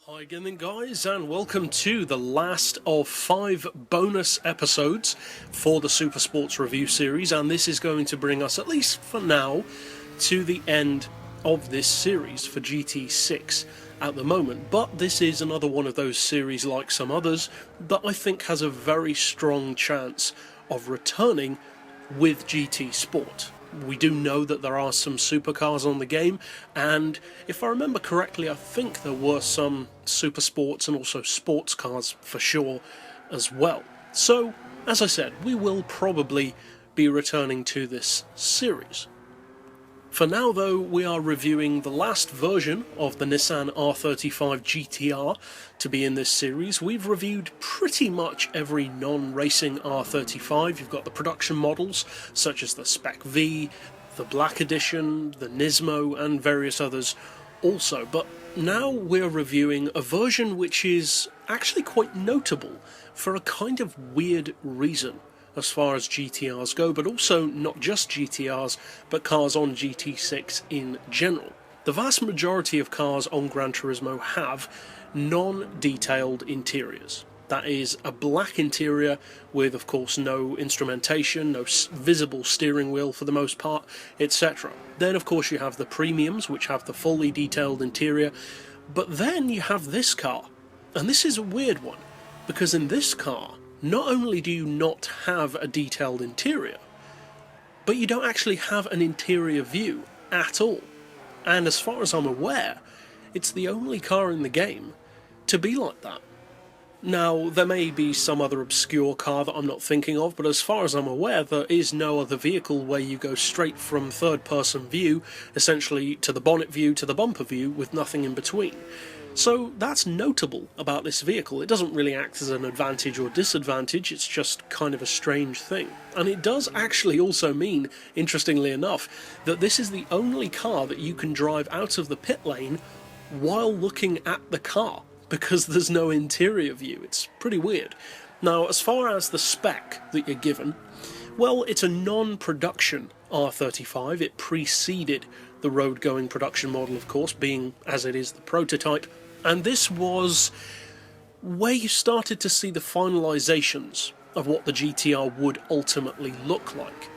Hi again then guys, and welcome to the last of 5 bonus episodes for the SuperSports review series, and this is going to bring us, at least for now, to the end of this series for GT6 at the moment. But this is another one of those series, like some others, that I think has a very strong chance of returning with GT Sport. We do know that there are some supercars on the game, and if I remember correctly, I think there were some super sports and also sports cars for sure as well. So, as I said, we will probably be returning to this series. For now though, we are reviewing the last version of the Nissan R35 GT-R to be in this series. We've reviewed pretty much every non-racing R35. You've got the production models, such as the Spec V, the Black Edition, the Nismo, and various others also. But now we're reviewing a version which is actually quite notable for a kind of weird reason, as far as GTRs go, but also not just GTRs, but cars on GT6 in general. The vast majority of cars on Gran Turismo have non-detailed interiors. That is a black interior with, of course, no instrumentation, no visible steering wheel for the most part, etc. Then, of course, you have the premiums, which have the fully detailed interior, but then you have this car. And this is a weird one, because in this car, not only do you not have a detailed interior, but you don't actually have an interior view at all. And as far as I'm aware, it's the only car in the game to be like that. Now, there may be some other obscure car that I'm not thinking of, but as far as I'm aware, there is no other vehicle where you go straight from third-person view, essentially to the bonnet view to the bumper view, with nothing in between. So that's notable about this vehicle. It doesn't really act as an advantage or disadvantage, it's just kind of a strange thing. And it does actually also mean, interestingly enough, that this is the only car that you can drive out of the pit lane while looking at the car, because there's no interior view. It's pretty weird. Now, as far as the spec that you're given, well, it's a non-production R35. It preceded the road-going production model, of course, being, as it is, the prototype. And this was where you started to see the finalizations of what the GT-R would ultimately look like.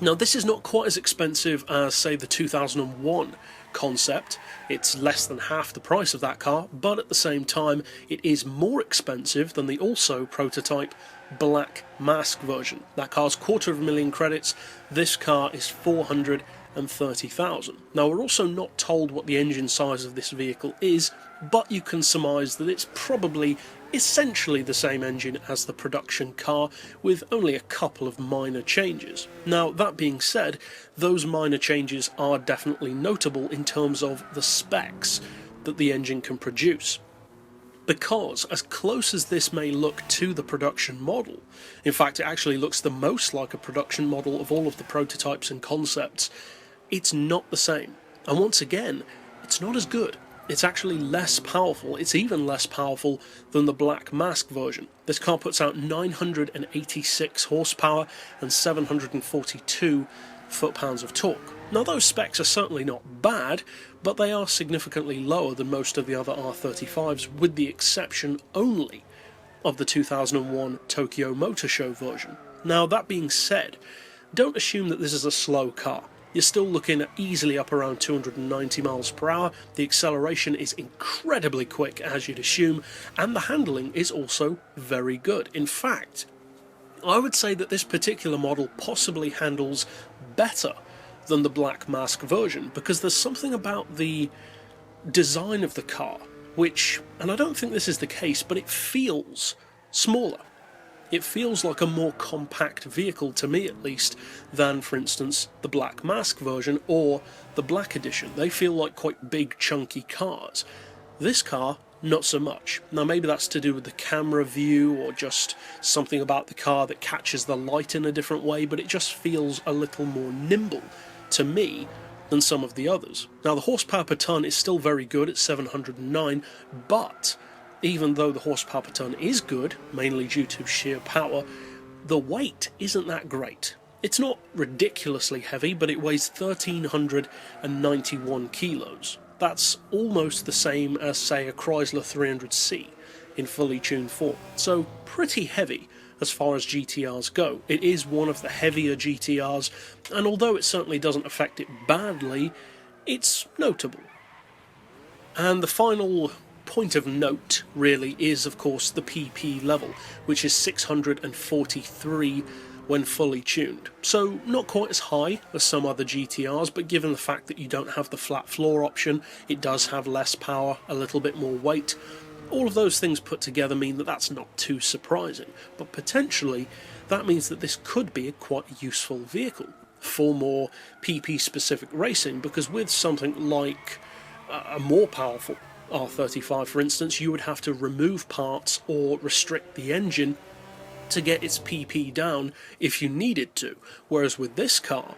Now, this is not quite as expensive as, say, the 2001 concept. It's less than half the price of that car, but at the same time, it is more expensive than the also prototype Black Mask version. That car's $250,000 credits. This car is $430,000. Now, we're also not told what the engine size of this vehicle is, but you can surmise that it's probably essentially the same engine as the production car, with only a couple of minor changes. Now, that being said, those minor changes are definitely notable in terms of the specs that the engine can produce. Because, as close as this may look to the production model, in fact it actually looks the most like a production model of all of the prototypes and concepts, it's not the same. And once again, it's not as good. It's actually less powerful. It's even less powerful than the Black Mask version. This car puts out 986 horsepower and 742 foot-pounds of torque. Now, those specs are certainly not bad, but they are significantly lower than most of the other R35s, with the exception only of the 2001 Tokyo Motor Show version. Now, that being said, don't assume that this is a slow car. You're still looking at easily up around 290 miles per hour. The acceleration is incredibly quick, as you'd assume, and the handling is also very good. In fact, I would say that this particular model possibly handles better than the Black Mask version, because there's something about the design of the car which, and I don't think this is the case, but it feels smaller. It feels like a more compact vehicle, to me at least, than, for instance, the Black Mask version or the Black Edition. They feel like quite big, chunky cars. This car, not so much. Now, maybe that's to do with the camera view or just something about the car that catches the light in a different way, but it just feels a little more nimble, to me, than some of the others. Now, the horsepower per tonne is still very good at 709, but even though the horsepower per tonne is good, mainly due to sheer power, the weight isn't that great. It's not ridiculously heavy, but it weighs 1,391 kilos. That's almost the same as, say, a Chrysler 300C in fully tuned form, so pretty heavy as far as GTRs go. It is one of the heavier GTRs, and although it certainly doesn't affect it badly, it's notable. And the final point of note, really, is of course the PP level, which is 643 when fully tuned. So not quite as high as some other GTRs, but given the fact that you don't have the flat floor option, it does have less power, a little bit more weight. All of those things put together mean that that's not too surprising, but potentially that means that this could be a quite useful vehicle for more PP specific racing, because with something like a more powerful R35 for instance, you would have to remove parts or restrict the engine to get its PP down if you needed to, whereas with this car,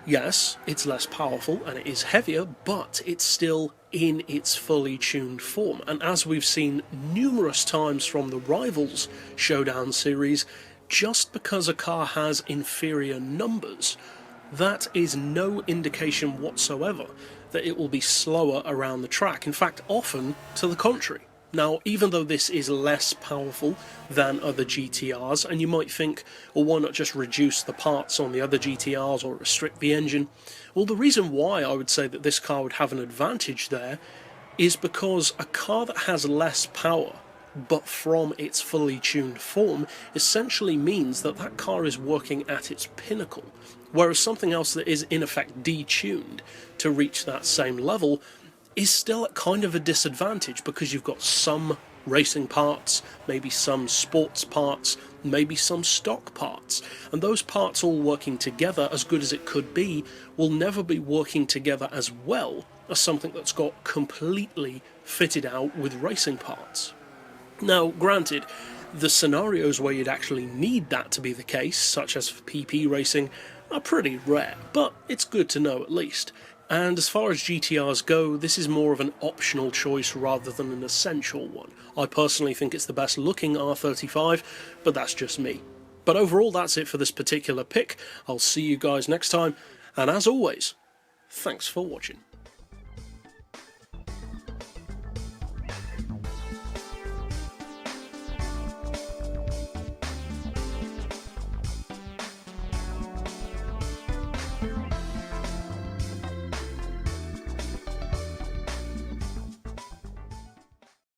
yes, it's less powerful and it is heavier, but it's still in its fully tuned form. And as we've seen numerous times from the Rivals Showdown series, just because a car has inferior numbers, that is no indication whatsoever that it will be slower around the track. In fact, often to the contrary. Now, even though this is less powerful than other GTRs, and you might think, well, why not just reduce the parts on the other GTRs or restrict the engine? Well, the reason why I would say that this car would have an advantage there is because a car that has less power, but from its fully tuned form, essentially means that that car is working at its pinnacle, whereas something else that is in effect detuned to reach that same level is still at kind of a disadvantage, because you've got some racing parts, maybe some sports parts, maybe some stock parts, and those parts all working together, as good as it could be, will never be working together as well as something that's got completely fitted out with racing parts. Now, granted, the scenarios where you'd actually need that to be the case, such as for PP racing, are pretty rare, but it's good to know at least. And as far as GTRs go, this is more of an optional choice rather than an essential one. I personally think it's the best looking R35, but that's just me. But overall, that's it for this particular pick. I'll see you guys next time, and as always, thanks for watching.